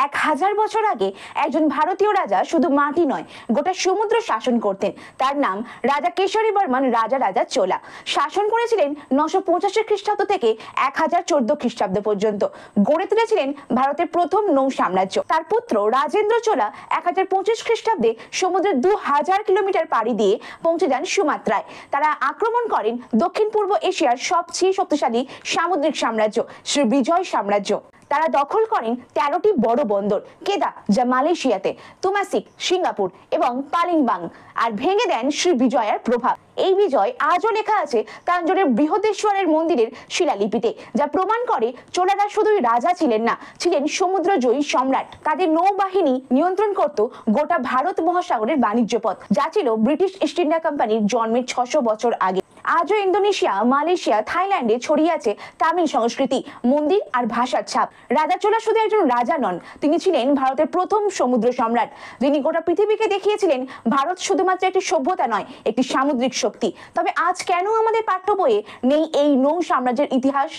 1000 বছর আগে একজন ভারতীয় রাজা শুধু মাটি নয়, গোটা সমুদ্র শাসন করতেন। তার নাম রাজা কেশরী বর্মন রাজা চোলা। শাসন করেছিলেন 985 খ্রিস্টাব্দ থেকে 1014 খ্রিস্টাব্দ পর্যন্ত। গড়ে তুলেছিলেন ভারতের প্রথম নৌ সাম্রাজ্য। তার পুত্র রাজেন্দ্র চোলা 1025 খ্রিস্টাব্দে সমুদ্রের 2000 কিলোমিটার পাড়ি দিয়ে পৌঁছে যান সুমাত্রায়। তারা আক্রমণ করেন দক্ষিণ পূর্ব এশিয়ার সবচেয়ে শক্তিশালী সামুদ্রিক সাম্রাজ্য শ্রীবিজয় সাম্রাজ্য। তারা দখল করেন 13টি বড় বন্দর, কেদা যা মালয়েশিয়াতে, তুমাসিক সিঙ্গাপুর এবং পালিম্বাং, আর ভেঙে দেন শ্রীবিজয়ার প্রভাব। এই বিজয় আজও লেখা আছে তাঞ্জোরের বৃহদেশ্বরের মন্দিরের শিলালিপিতে, যা প্রমাণ করে চোলারা শুধুই রাজা ছিলেন না, ছিলেন সমুদ্রজয়ী সম্রাট। তাদের নৌবাহিনী নিয়ন্ত্রণ করত গোটা ভারত মহাসাগরের বাণিজ্য পথ, যা ছিল ব্রিটিশ ইস্ট ইন্ডিয়া কোম্পানির জন্মের 600 বছর আগে। আজও ইন্দোনেশিয়া, মালয়েশিয়া, থাইল্যান্ডে ছড়িয়ে আছে তামিল সংস্কৃতি, মন্দির আর ভাষার ছাপ। রাজা চোলা শুধু একজন রাজা নন, তিনি ছিলেন ভারতের প্রথম সমুদ্র সম্রাট, যিনি গোটা পৃথিবীকে দেখিয়েছিলেন ভারত শুধুমাত্র একটি সভ্যতা নয়, একটি সামুদ্রিক শক্তি। তবে আজ কেন আমাদের পাঠ্য বইয়ে নেই এই নৌ সাম্রাজ্যের ইতিহাস?